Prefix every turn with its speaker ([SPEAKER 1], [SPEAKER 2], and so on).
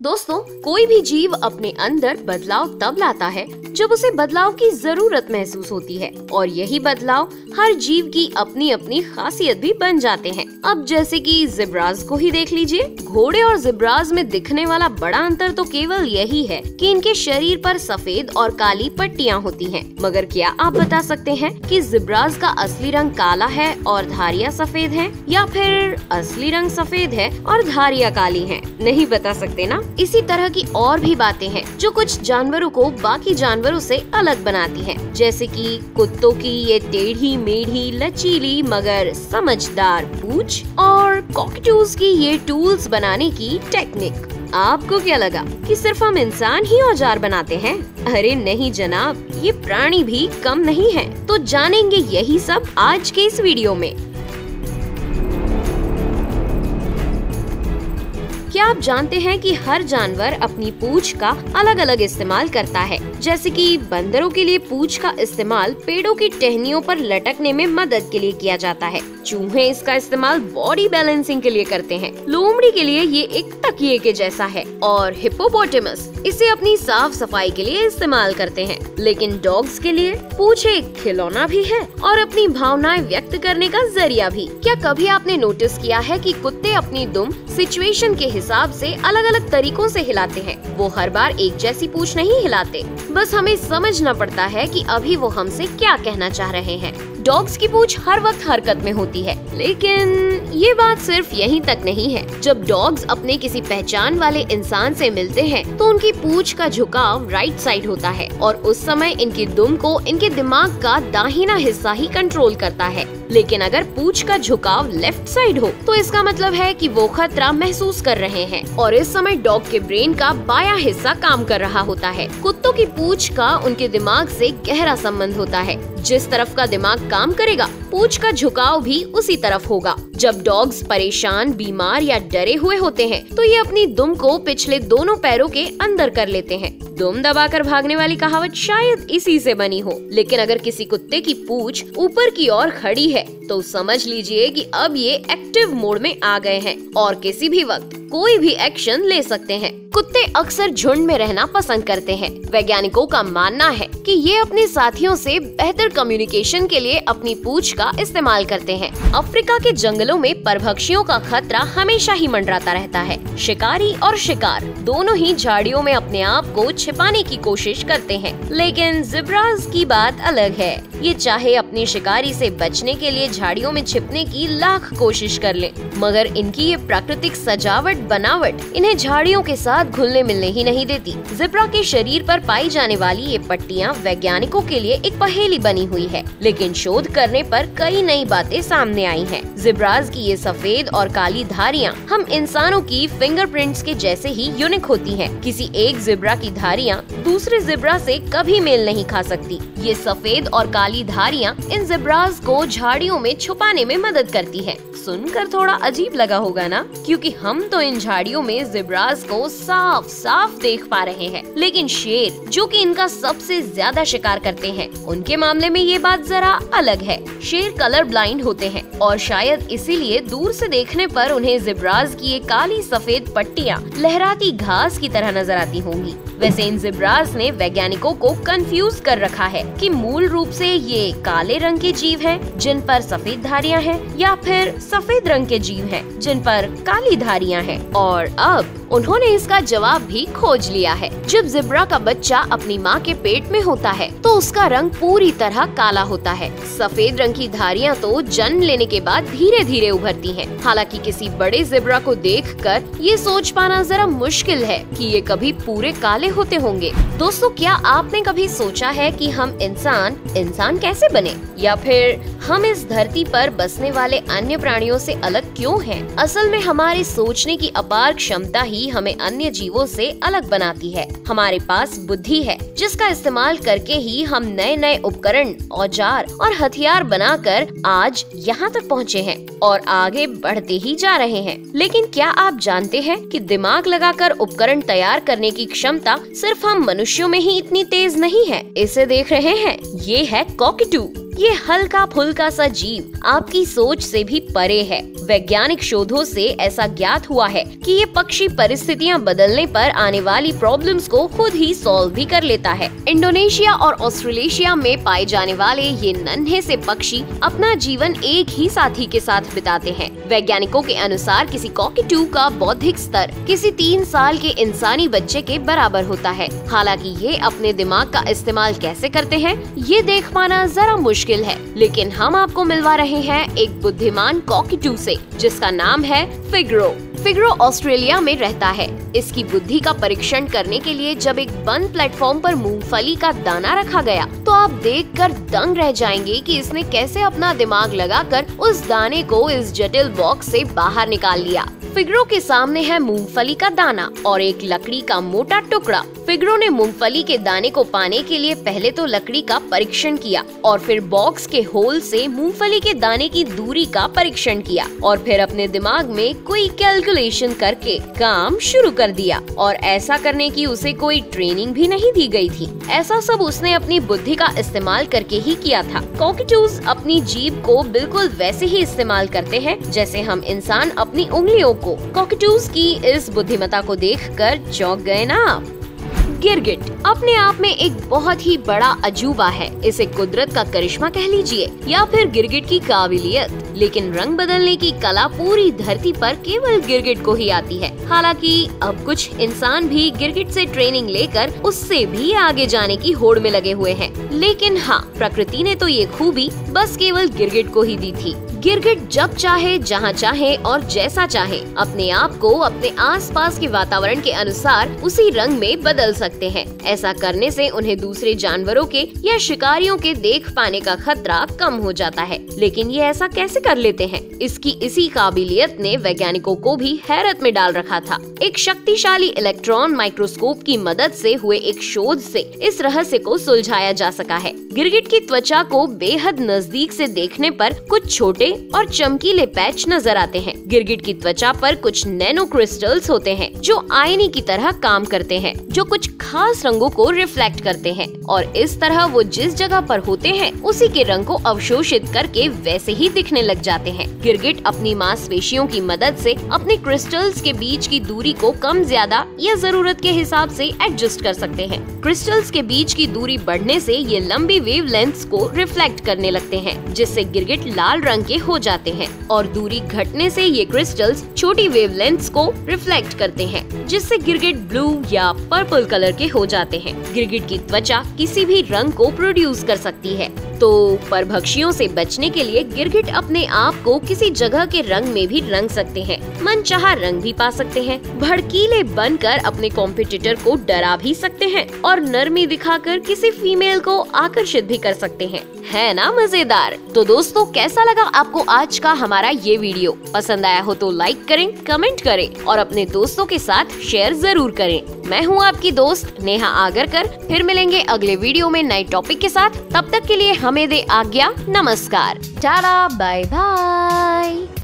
[SPEAKER 1] दोस्तों, कोई भी जीव अपने अंदर बदलाव तब लाता है जब उसे बदलाव की जरूरत महसूस होती है और यही बदलाव हर जीव की अपनी अपनी खासियत भी बन जाते हैं। अब जैसे कि ज़ेब्रास को ही देख लीजिए। घोड़े और ज़ेब्रास में दिखने वाला बड़ा अंतर तो केवल यही है कि इनके शरीर पर सफेद और काली पट्टियाँ होती हैं। मगर क्या आप बता सकते हैं कि ज़ेब्रास का असली रंग काला है और धारियाँ सफेद हैं, या फिर असली रंग सफेद है और धारियाँ काली हैं? नहीं बता सकते ना। इसी तरह की और भी बातें हैं जो कुछ जानवरों को बाकी जानवरों से अलग बनाती हैं, जैसे कि कुत्तों की ये टेढ़ी मेढ़ी लचीली मगर समझदार पूंछ और कॉकटूज की ये टूल्स बनाने की टेक्निक। आपको क्या लगा कि सिर्फ हम इंसान ही औजार बनाते हैं? अरे नहीं जनाब, ये प्राणी भी कम नहीं है। तो जानेंगे यही सब आज के इस वीडियो में। क्या आप जानते हैं कि हर जानवर अपनी पूंछ का अलग अलग इस्तेमाल करता है? जैसे कि बंदरों के लिए पूंछ का इस्तेमाल पेड़ों की टहनियों पर लटकने में मदद के लिए किया जाता है। चूहे इसका इस्तेमाल बॉडी बैलेंसिंग के लिए करते हैं। लोमड़ी के लिए ये एक तकिए के जैसा है और हिप्पोपोटेमस इसे अपनी साफ सफाई के लिए इस्तेमाल करते हैं। लेकिन डॉग्स के लिए पूंछ एक खिलौना भी है और अपनी भावनाएं व्यक्त करने का जरिया भी। क्या कभी आपने नोटिस किया है कि कुत्ते अपनी दुम सिचुएशन के हिसाब से अलग अलग तरीकों से हिलाते हैं? वो हर बार एक जैसी पूंछ नहीं हिलाते। बस हमें समझना पड़ता है कि अभी वो हमसे क्या कहना चाह रहे हैं। डॉग्स की पूंछ हर वक्त हरकत में होती है, लेकिन ये बात सिर्फ यहीं तक नहीं है। जब डॉग्स अपने किसी पहचान वाले इंसान से मिलते हैं तो उनकी पूंछ का झुकाव राइट साइड होता है और उस समय इनकी दुम को इनके दिमाग का दाहिना हिस्सा ही कंट्रोल करता है। लेकिन अगर पूंछ का झुकाव लेफ्ट साइड हो तो इसका मतलब है कि वो खतरा महसूस कर रहे हैं और इस समय डॉग के ब्रेन का बायां हिस्सा काम कर रहा होता है। कुत्तों की पूंछ का उनके दिमाग से गहरा संबंध होता है। जिस तरफ का दिमाग काम करेगा, पूंछ का झुकाव भी उसी तरफ होगा। जब डॉग्स परेशान, बीमार या डरे हुए होते हैं तो ये अपनी दुम को पिछले दोनों पैरों के अंदर कर लेते हैं। दुम दबाकर भागने वाली कहावत शायद इसी से बनी हो। लेकिन अगर किसी कुत्ते की पूंछ ऊपर की ओर खड़ी है तो समझ लीजिए कि अब ये एक्टिव मोड में आ गए हैं और किसी भी वक्त कोई भी एक्शन ले सकते हैं। कुत्ते अक्सर झुंड में रहना पसंद करते हैं। वैज्ञानिकों का मानना है कि ये अपने साथियों से बेहतर कम्युनिकेशन के लिए अपनी पूंछ का इस्तेमाल करते हैं। अफ्रीका के जंगलों में परभक्षियों का खतरा हमेशा ही मंडराता रहता है। शिकारी और शिकार दोनों ही झाड़ियों में अपने आप को छिपाने की कोशिश करते हैं। लेकिन ज़ेब्रास की बात अलग है। ये चाहे अपनी शिकारी से बचने के लिए झाड़ियों में छिपने की लाख कोशिश कर ले, मगर इनकी ये प्राकृतिक सजावट बनावट इन्हें झाड़ियों के साथ घुलने मिलने ही नहीं देती। ज़ेब्रा के शरीर पर पाई जाने वाली ये पट्टियाँ वैज्ञानिकों के लिए एक पहेली बनी हुई है, लेकिन शोध करने पर कई नई बातें सामने आई हैं। ज़ेब्रास की ये सफेद और काली धारियाँ हम इंसानों की फिंगरप्रिंट्स के जैसे ही यूनिक होती हैं। किसी एक ज़ेब्रा की धारियाँ दूसरे ज़ेब्रा से कभी मेल नहीं खा सकती। ये सफेद और काली धारियाँ इन ज़ेब्रास को झाड़ियों में छुपाने में मदद करती है। सुनकर थोड़ा अजीब लगा होगा ना, क्योंकि हम तो इन झाड़ियों में ज़ेब्रास को साफ साफ देख पा रहे हैं। लेकिन शेर, जो कि इनका सबसे ज्यादा शिकार करते हैं, उनके मामले में ये बात जरा अलग है। शेर कलर ब्लाइंड होते हैं और शायद इसीलिए दूर से देखने पर उन्हें ज़ेब्रास की ये काली सफेद पट्टियाँ लहराती घास की तरह नजर आती होंगी। वैसे इन ज़ेब्रास ने वैज्ञानिकों को कंफ्यूज कर रखा है कि मूल रूप से ये काले रंग के जीव हैं जिन पर सफेद धारियां हैं, या फिर सफेद रंग के जीव हैं जिन पर काली धारियां हैं। और अब उन्होंने इसका जवाब भी खोज लिया है। जब ज़ेब्रा का बच्चा अपनी माँ के पेट में होता है तो उसका रंग पूरी तरह काला होता है। सफेद रंग की धारियां तो जन्म लेने के बाद धीरे धीरे उभरती हैं। हालांकि किसी बड़े ज़ेब्रा को देखकर ये सोच पाना जरा मुश्किल है कि ये कभी पूरे काले होते होंगे। दोस्तों, क्या आपने कभी सोचा है कि हम इंसान कैसे बने, या फिर हम इस धरती पर बसने वाले अन्य प्राणियों से अलग क्यों हैं? असल में हमारे सोचने की अपार क्षमता ही हमें अन्य जीवों से अलग बनाती है। हमारे पास बुद्धि है जिसका इस्तेमाल करके ही हम नए नए उपकरण, औजार और हथियार बनाकर आज यहाँ तक पहुँचे हैं और आगे बढ़ते ही जा रहे हैं। लेकिन क्या आप जानते हैं कि दिमाग लगाकर उपकरण तैयार करने की क्षमता सिर्फ हम मनुष्यों में ही इतनी तेज नहीं है? इसे देख रहे हैं, ये है कॉकटू। ये हल्का फुल्का सा जीव आपकी सोच से भी परे है। वैज्ञानिक शोधों से ऐसा ज्ञात हुआ है कि ये पक्षी परिस्थितियां बदलने पर आने वाली प्रॉब्लम्स को खुद ही सॉल्व भी कर लेता है। इंडोनेशिया और ऑस्ट्रेलेशिया में पाए जाने वाले ये नन्हे से पक्षी अपना जीवन एक ही साथी के साथ बिताते हैं। वैज्ञानिकों के अनुसार किसी कॉकटू का बौद्धिक स्तर किसी 3 साल के इंसानी बच्चे के बराबर होता है। हालांकि ये अपने दिमाग का इस्तेमाल कैसे करते हैं ये देख पाना जरा मुश्किल है, लेकिन हम आपको मिलवा रहे हैं एक बुद्धिमान कॉकटू से जिसका नाम है फिगरो। फिगरो ऑस्ट्रेलिया में रहता है। इसकी बुद्धि का परीक्षण करने के लिए जब एक बंद प्लेटफॉर्म पर मूंगफली का दाना रखा गया तो आप देखकर दंग रह जाएंगे कि इसने कैसे अपना दिमाग लगाकर उस दाने को इस जटिल बॉक्स से बाहर निकाल लिया। फिगरो के सामने है मूंगफली का दाना और एक लकड़ी का मोटा टुकड़ा। फिगरो ने मूंगफली के दाने को पाने के लिए पहले तो लकड़ी का परीक्षण किया और फिर बॉक्स के होल से मूंगफली के दाने की दूरी का परीक्षण किया और फिर अपने दिमाग में कोई कैलकुलेशन करके काम शुरू कर दिया। और ऐसा करने की उसे कोई ट्रेनिंग भी नहीं दी गई थी। ऐसा सब उसने अपनी बुद्धि का इस्तेमाल करके ही किया था। कॉकटूज अपनी जीभ को बिल्कुल वैसे ही इस्तेमाल करते हैं जैसे हम इंसान अपनी उंगलियों को। कॉकटूज की इस बुद्धिमत्ता को देखकर चौंक गए ना आप। गिरगिट अपने आप में एक बहुत ही बड़ा अजूबा है। इसे कुदरत का करिश्मा कह लीजिए या फिर गिरगिट की काबिलियत। लेकिन रंग बदलने की कला पूरी धरती पर केवल गिरगिट को ही आती है। हालांकि अब कुछ इंसान भी गिरगिट से ट्रेनिंग लेकर उससे भी आगे जाने की होड़ में लगे हुए हैं। लेकिन हाँ, प्रकृति ने तो ये खूबी बस केवल गिरगिट को ही दी थी। गिरगिट जब चाहे, जहाँ चाहे और जैसा चाहे अपने आप को अपने आसपास के वातावरण के अनुसार उसी रंग में बदल सकते हैं। ऐसा करने से उन्हें दूसरे जानवरों के या शिकारियों के देख पाने का खतरा कम हो जाता है। लेकिन ये ऐसा कैसे कर लेते हैं? इसकी इसी काबिलियत ने वैज्ञानिकों को भी हैरत में डाल रखा था। एक शक्तिशाली इलेक्ट्रॉन माइक्रोस्कोप की मदद से हुए एक शोध से इस रहस्य को सुलझाया जा सका है। गिरगिट की त्वचा को बेहद नजदीक से देखने पर कुछ छोटे और चमकीले पैच नजर आते हैं। गिरगिट की त्वचा पर कुछ नैनो क्रिस्टल्स होते हैं जो आईने की तरह काम करते हैं, जो कुछ खास रंगों को रिफ्लेक्ट करते हैं और इस तरह वो जिस जगह पर होते हैं उसी के रंग को अवशोषित करके वैसे ही दिखने लग जाते हैं। गिरगिट अपनी मांसपेशियों की मदद से अपने क्रिस्टल्स के बीच की दूरी को कम ज्यादा या जरूरत के हिसाब से एडजस्ट कर सकते हैं। क्रिस्टल्स के बीच की दूरी बढ़ने से ये लंबी वेवलेंथ्स को रिफ्लेक्ट करने लगते हैं, जिससे गिरगिट लाल रंग के हो जाते हैं और दूरी घटने से ये क्रिस्टल्स छोटी वेवलेंथ्स को रिफ्लेक्ट करते हैं, जिससे गिरगिट ब्लू या पर्पल कलर के हो जाते हैं। गिरगिट की त्वचा किसी भी रंग को प्रोड्यूस कर सकती है। तो परभक्षियों से बचने के लिए गिरगिट अपने आप को किसी जगह के रंग में भी रंग सकते हैं, मनचाहा रंग भी पा सकते हैं, भड़कीले बनकर अपने कॉम्पिटिटर को डरा भी सकते हैं और नरमी दिखाकर किसी फीमेल को आकर्षित भी कर सकते हैं। है ना मजेदार? तो दोस्तों, कैसा लगा आपको आज का हमारा ये वीडियो? पसंद आया हो तो लाइक करें, कमेंट करें और अपने दोस्तों के साथ शेयर जरूर करें। मैं हूँ आपकी दोस्त नेहा आगरकर। फिर मिलेंगे अगले वीडियो में नए टॉपिक के साथ। तब तक के लिए हमें दे आज्ञा। नमस्कार, टाटा, बाय बाय।